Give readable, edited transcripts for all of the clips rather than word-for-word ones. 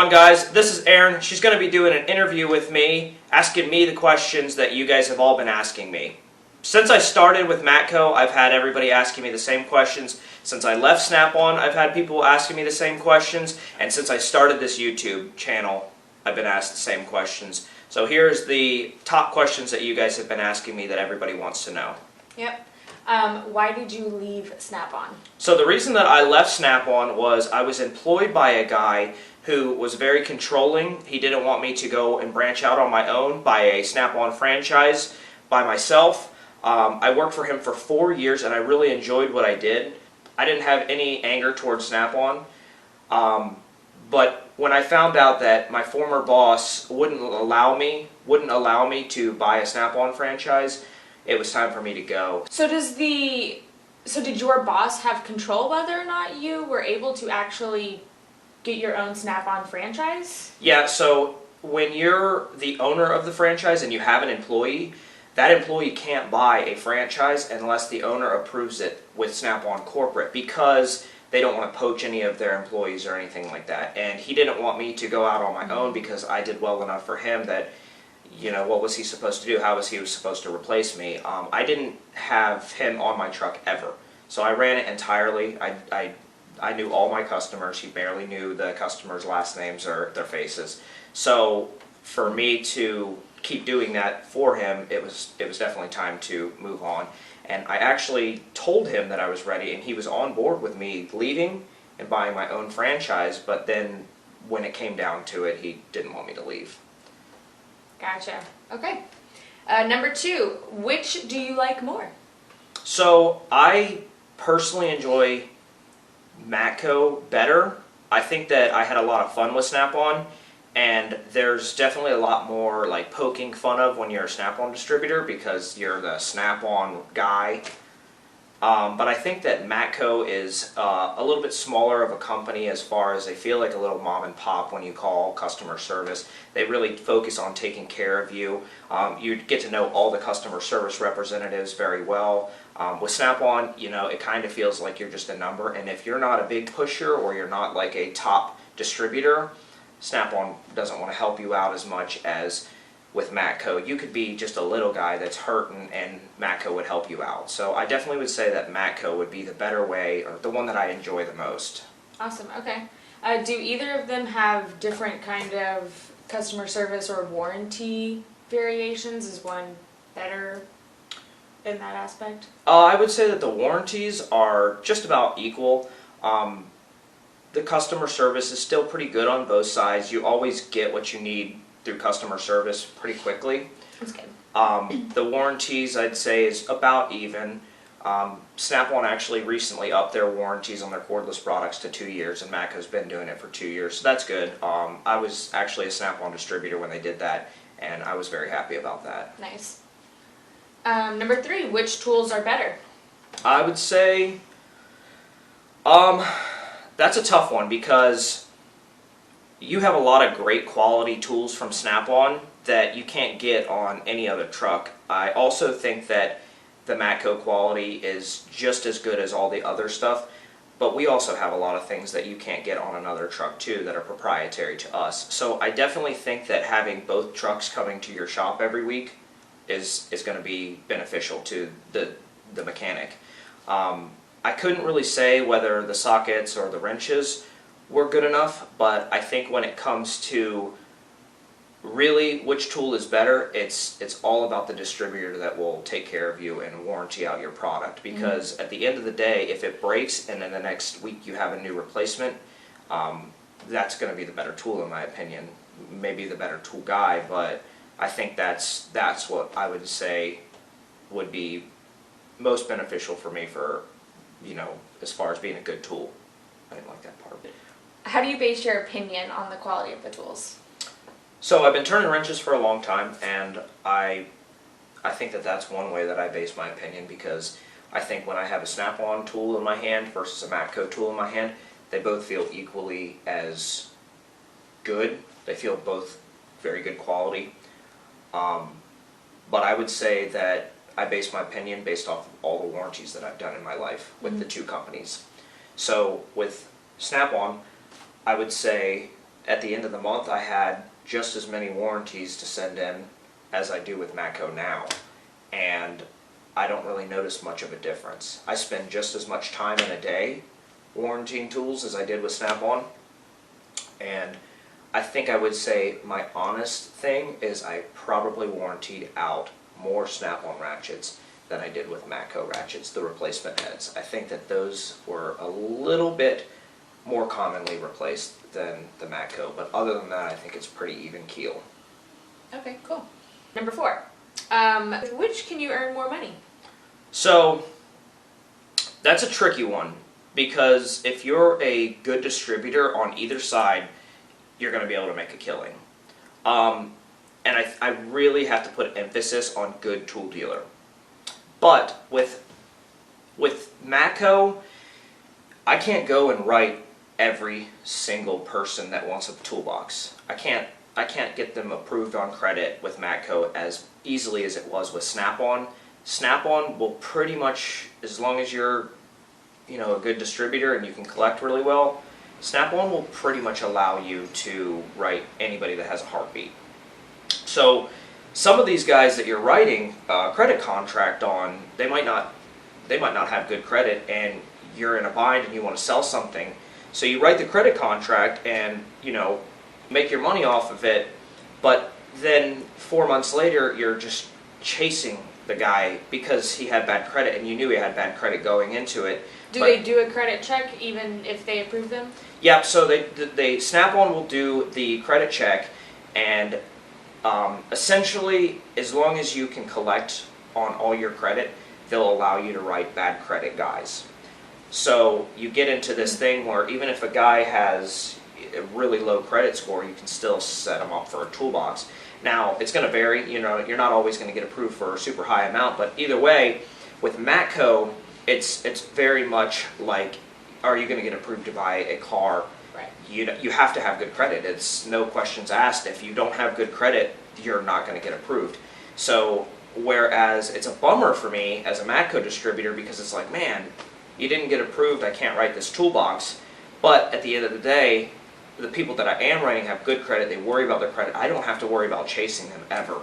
on, guys? This is Erin. She's going to be doing an interview with me, asking me the questions that you guys have all been asking me. Since I started with Matco, I've had everybody asking me the same questions. Since I left Snap-on, I've had people asking me the same questions. And since I started this YouTube channel, I've been asked the same questions. So here's the top questions that you guys have been asking me that everybody wants to know. Yep. Why did you leave Snap-on? So the reason that I left Snap-on was I was employed by a guy who was very controlling. He didn't want me to go and branch out on my own, buy a Snap-on franchise by myself. I worked for him for 4 years and I really enjoyed what I did. I didn't have any anger towards Snap-on, but when I found out that my former boss wouldn't allow me to buy a Snap-on franchise, it was time for me to go. So did your boss have control whether or not you were able to actually get your own Snap-on franchise? Yeah, so when you're the owner of the franchise and you have an employee, that employee can't buy a franchise unless the owner approves it with Snap-on corporate, because they don't want to poach any of their employees or anything like that. And he didn't want me to go out on my own because I did well enough for him that, you know, what was he supposed to do? How was he supposed to replace me? I didn't have him on my truck ever. So I ran it entirely. I knew all my customers. He barely knew the customers' last names or their faces. So for me to keep doing that for him, it was definitely time to move on. And I actually told him that I was ready, and he was on board with me leaving and buying my own franchise, but then when it came down to it, he didn't want me to leave. Gotcha. Okay. Number 2, which do you like more? So I personally enjoy Matco better. I think that I had a lot of fun with Snap-on, and there's definitely a lot more like poking fun of when you're a Snap-on distributor because you're the Snap-on guy. But I think that Matco is a little bit smaller of a company as far as they feel like a little mom and pop when you call customer service. They really focus on taking care of you. You get to know all the customer service representatives very well. With Snap-on, you know, it kind of feels like you're just a number, and if you're not a big pusher or you're not like a top distributor, Snap-on doesn't want to help you out as much as with Matco. You could be just a little guy that's hurting and Matco would help you out. So I definitely would say that Matco would be the better way, or the one that I enjoy the most. Awesome. Okay. Do either of them have different kind of customer service or warranty variations? Is one better in that aspect? I would say that the warranties are just about equal. The customer service is still pretty good on both sides. You always get what you need through customer service pretty quickly. That's good. The warranties, I'd say, is about even. Snap-on actually recently upped their warranties on their cordless products to 2 years, and Matco's been doing it for 2 years, so that's good. I was actually a Snap-on distributor when they did that, and I was very happy about that. Nice. Number 3, which tools are better? I would say that's a tough one because you have a lot of great quality tools from Snap-on that you can't get on any other truck. I also think that the Matco quality is just as good as all the other stuff, but we also have a lot of things that you can't get on another truck too that are proprietary to us. So I definitely think that having both trucks coming to your shop every week is going to be beneficial to the mechanic. I couldn't really say whether the sockets or the wrenches were good enough, but I think when it comes to really which tool is better, it's all about the distributor that will take care of you and warranty out your product, because at the end of the day, if it breaks and then the next week you have a new replacement, that's going to be the better tool in my opinion. Maybe the better tool guy, but I think that's what I would say would be most beneficial for me for, you know, as far as being a good tool. I didn't like that part of it. How do you base your opinion on the quality of the tools? So I've been turning wrenches for a long time, and I think that that's one way that I base my opinion, because I think when I have a Snap-on tool in my hand versus a Matco tool in my hand, they both feel equally as good. They feel both very good quality. But I would say that I base my opinion based off of all the warranties that I've done in my life with the two companies. So with Snap-on, I would say at the end of the month, I had just as many warranties to send in as I do with Matco now. And I don't really notice much of a difference. I spend just as much time in a day warranting tools as I did with Snap-on. And I think I would say my honest thing is I probably warrantied out more Snap-on ratchets than I did with Matco ratchets, the replacement heads. I think that those were a little bit more commonly replaced than the Matco, but other than that, I think it's pretty even keel. Okay, cool. Number 4. Which can you earn more money? So that's a tricky one, because if you're a good distributor on either side, you're going to be able to make a killing. And I really have to put emphasis on good tool dealer. But with Matco, I can't go and write every single person that wants a toolbox. I can't get them approved on credit with Matco as easily as it was with Snap-on. Snap-on will pretty much, as long as you're a good distributor and you can collect really well, Snap-on will pretty much allow you to write anybody that has a heartbeat. So some of these guys that you're writing a credit contract on, they might not have good credit, and you're in a bind and you want to sell something. So you write the credit contract and make your money off of it, but then 4 months later you're just chasing the guy because he had bad credit, and you knew he had bad credit going into it. Do they do a credit check even if they approve them? Yeah, so they Snap-on will do the credit check, and essentially, as long as you can collect on all your credit, they'll allow you to write bad credit guys. So you get into this thing where even if a guy has a really low credit score, you can still set him up for a toolbox. Now, it's going to vary. You're not always going to get approved for a super high amount, but either way, with Matco, it's very much like, are you going to get approved to buy a car? Right. You have to have good credit. It's no questions asked. If you don't have good credit, you're not going to get approved. So whereas it's a bummer for me as a Matco distributor, because it's like, man, you didn't get approved, I can't write this toolbox. But at the end of the day, the people that I am writing have good credit, they worry about their credit. I don't have to worry about chasing them ever.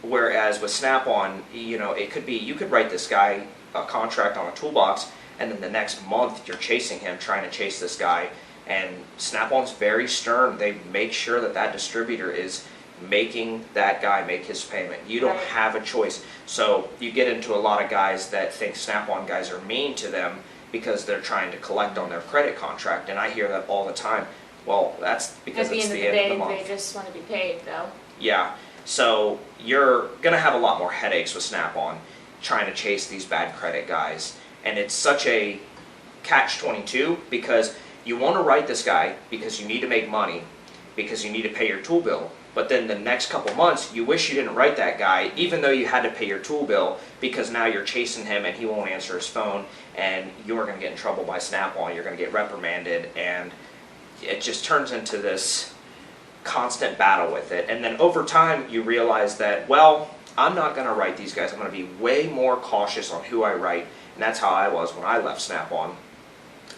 Whereas with Snap-on, it could be, you could write this guy a contract on a toolbox, and then the next month you're chasing him, trying to chase this guy. And Snap-on's very stern. They make sure that that distributor is making that guy make his payment. You don't have a choice. So you get into a lot of guys that think Snap-on guys are mean to them because they're trying to collect on their credit contract, and I hear that all the time. Well, that's because it's the end of the month. They just want to be paid, though. Yeah, so you're going to have a lot more headaches with Snap-on trying to chase these bad credit guys. And it's such a catch-22, because you want to write this guy because you need to make money, because you need to pay your tool bill. But then the next couple months, you wish you didn't write that guy, even though you had to pay your tool bill, because now you're chasing him and he won't answer his phone, and you're going to get in trouble by Snap-on. You're going to get reprimanded, and it just turns into this constant battle with it. And then over time, you realize that, well, I'm not going to write these guys. I'm going to be way more cautious on who I write, and that's how I was when I left Snap-on.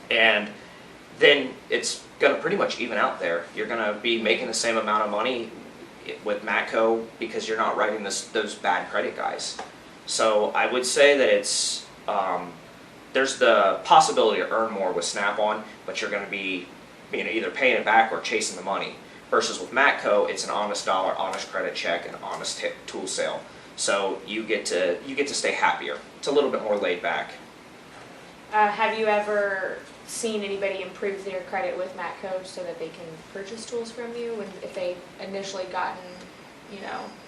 And then it's going to pretty much even out there. You're going to be making the same amount of money with Matco because you're not writing those bad credit guys. So I would say that it's there's the possibility to earn more with Snap-on, but you're going to be either paying it back or chasing the money. Versus with Matco, it's an honest dollar, honest credit check, and honest tool sale. So you get to stay happier. It's a little bit more laid back. Have you ever seen anybody improve their credit with Matco so that they can purchase tools from you if they initially gotten,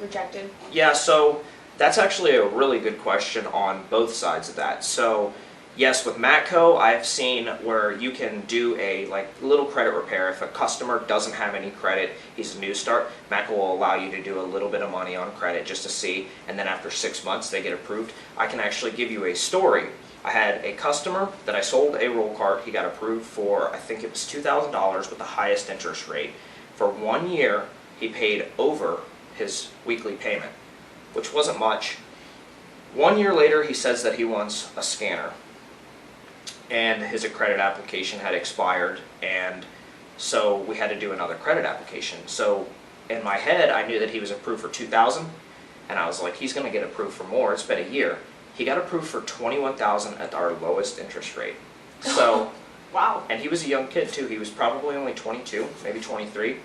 rejected? Yeah, so that's actually a really good question on both sides of that. So yes, with Matco, I've seen where you can do a little credit repair. If a customer doesn't have any credit, he's a new start, Matco will allow you to do a little bit of money on credit just to see, and then after 6 months they get approved. I can actually give you a story. I had a customer that I sold a roll cart. He got approved for, I think it was $2,000 with the highest interest rate. For 1 year, he paid over his weekly payment, which wasn't much. 1 year later, he says that he wants a scanner, and his credit application had expired, and So we had to do another credit application. So in my head, I knew that he was approved for 2,000, and I was like, he's going to get approved for more. It's been a year. He got approved for 21,000 at our lowest interest rate. So, Wow. and he was a young kid too. He was probably only 22, maybe 23.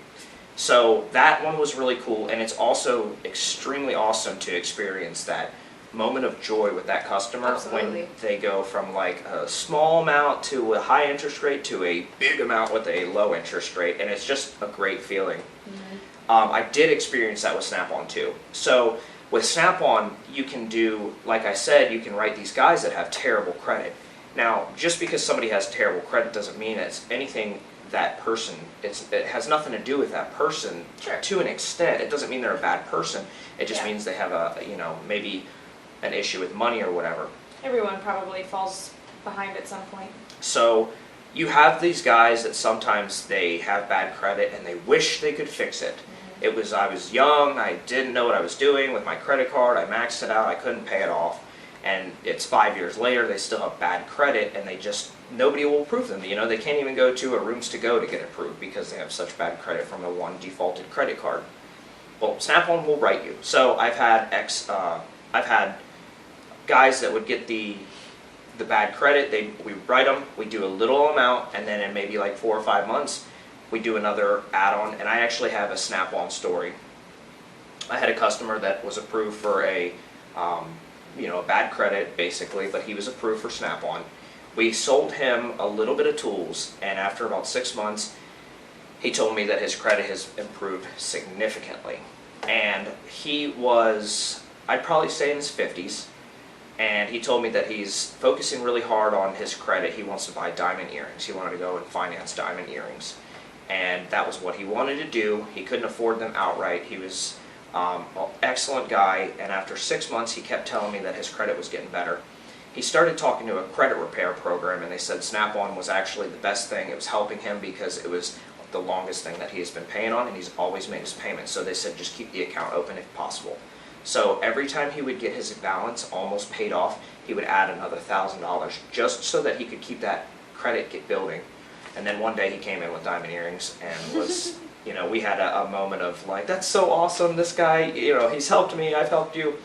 So that one was really cool, and it's also extremely awesome to experience that moment of joy with that customer. Absolutely. When they go from like a small amount to a high interest rate to a big amount with a low interest rate, and it's just a great feeling. I did experience that with Snap-on too. So with Snap-on, you can do, like I said, you can write these guys that have terrible credit. Now, just because somebody has terrible credit doesn't mean it's anything that person, it has nothing to do with that person. Sure. To an extent. It doesn't mean they're a bad person. It just Yeah. means they have a, maybe an issue with money or whatever. Everyone probably falls behind at some point. So you have these guys that sometimes they have bad credit and they wish they could fix it. I was young, I didn't know what I was doing with my credit card, I maxed it out, I couldn't pay it off. And it's 5 years later, they still have bad credit, and nobody will approve them. They can't even go to a Rooms to Go to get approved because they have such bad credit from the one defaulted credit card. Well, Snap-on will write you. So I've had guys that would get the bad credit. We write them, we do a little amount, and then in maybe like 4 or 5 months, we do another add-on. And I actually have a Snap-on story. I had a customer that was approved for a bad credit basically, but he was approved for Snap-on. We sold him a little bit of tools, and after about 6 months, he told me that his credit has improved significantly. And he was, I'd probably say in his 50s, and he told me that he's focusing really hard on his credit. He wants to buy diamond earrings. He wanted to go and finance diamond earrings. And that was what he wanted to do. He couldn't afford them outright. He was an excellent guy, and after 6 months, he kept telling me that his credit was getting better. He started talking to a credit repair program, and they said Snap-on was actually the best thing. It was helping him because it was the longest thing that he has been paying on, and he's always made his payments. So they said just keep the account open if possible. So every time he would get his balance almost paid off, he would add another $1,000 just so that he could keep that credit building. And then one day he came in with diamond earrings and was, we had a moment of like, that's so awesome, this guy, he's helped me, I've helped you.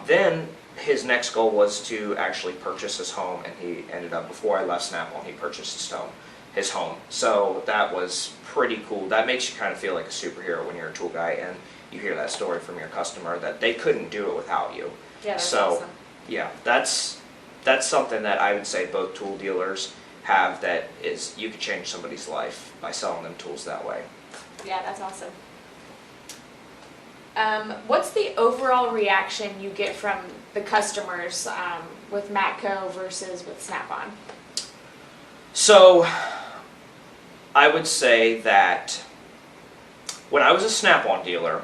Then his next goal was to actually purchase his home, and he ended up, before I left Snap-on, he purchased his home. So that was pretty cool. That makes you kind of feel like a superhero when you're a tool guy and you hear that story from your customer that they couldn't do it without you. Yeah, that's so, awesome. Yeah, that's something that I would say both tool dealers have, that is, you could change somebody's life by selling them tools that way. Yeah, that's awesome. What's the overall reaction you get from the customers with Matco versus with Snap-on? So, I would say that when I was a Snap-on dealer,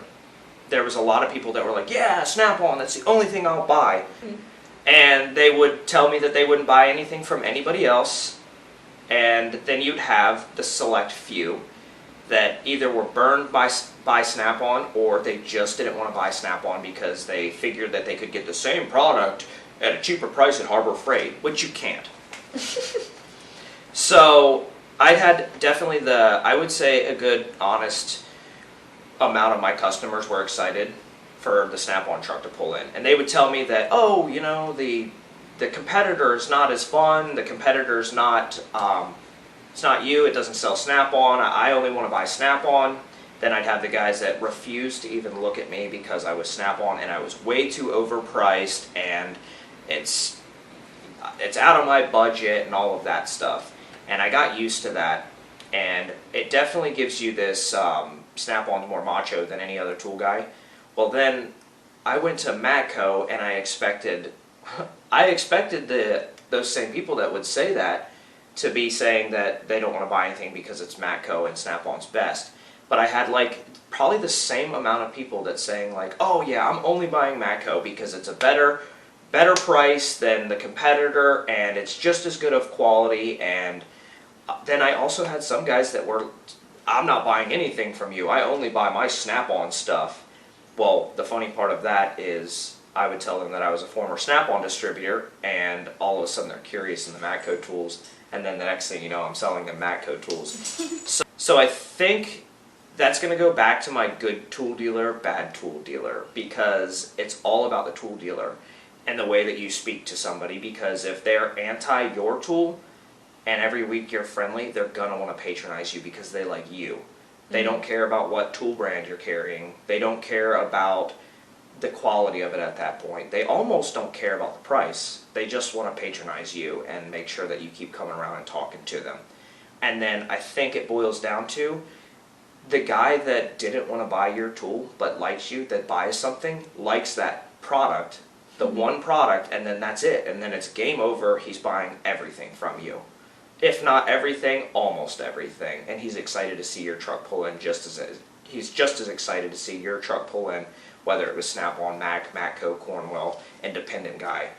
there was a lot of people that were like, yeah, Snap-on, that's the only thing I'll buy. And they would tell me that they wouldn't buy anything from anybody else. And then you'd have the select few that either were burned by Snap-on, or they just didn't want to buy Snap-on because they figured that they could get the same product at a cheaper price at Harbor Freight, which you can't. So I had definitely I would say a good, honest amount of my customers were excited for the Snap-on truck to pull in. And they would tell me that, oh, the competitor is not as fun, the competitor's not, it's not you, it doesn't sell Snap-on, I only want to buy Snap-on. Then I'd have the guys that refused to even look at me because I was Snap-on and I was way too overpriced and it's out of my budget and all of that stuff. And I got used to that, and it definitely gives you this, Snap-on's more macho than any other tool guy. Well, then I went to Matco and I expected those same people that would say that to be saying that they don't want to buy anything because it's Matco and Snap-on's best. But I had like probably the same amount of people that saying like, oh yeah, I'm only buying Matco because it's a better price than the competitor and it's just as good of quality. And then I also had some guys that were, I'm not buying anything from you, I only buy my Snap-on stuff. Well, the funny part of that is I would tell them that I was a former Snap-on distributor, and all of a sudden they're curious in the Matco tools, and then the next thing you know, I'm selling them Matco tools. So I think that's going to go back to my good tool dealer, bad tool dealer, because it's all about the tool dealer and the way that you speak to somebody, because if they're anti your tool and every week you're friendly, they're going to want to patronize you because they like you. They don't care about what tool brand you're carrying. They don't care about the quality of it at that point. They almost don't care about the price. They just want to patronize you and make sure that you keep coming around and talking to them. And then I think it boils down to the guy that didn't want to buy your tool but likes you, that buys something, likes that product, the one product, and then that's it. And then it's game over. He's buying everything from you. If not everything, almost everything. And he's excited to see your truck pull in he's just as excited to see your truck pull in, whether it was Snap-on, Matco, Cornwell, independent guy.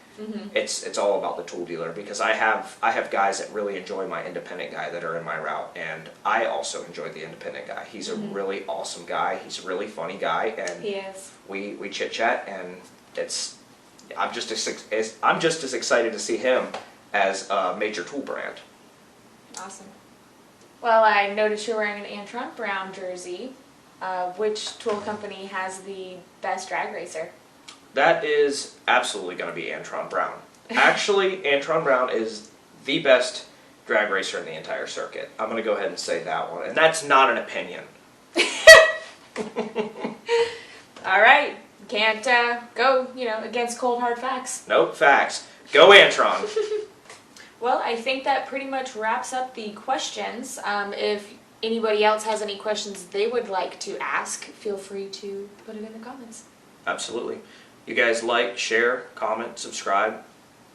It's all about the tool dealer, because I have guys that really enjoy my independent guy that are in my route, and I also enjoy the independent guy. He's a really awesome guy. He's a really funny guy, and He is. we chit chat, and I'm just as excited to see him as a major tool brand. Awesome. Well, I noticed you're wearing an Antron Brown jersey. Which tool company has the best drag racer? That is absolutely going to be Antron Brown. Actually, Antron Brown is the best drag racer in the entire circuit. I'm going to go ahead and say that one. And that's not an opinion. All right. Can't go, against cold hard facts. Nope, facts. Go Antron. Well, I think that pretty much wraps up the questions. If anybody else has any questions they would like to ask, feel free to put it in the comments. Absolutely. You guys like, share, comment, subscribe.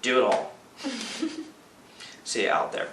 Do it all. See you out there.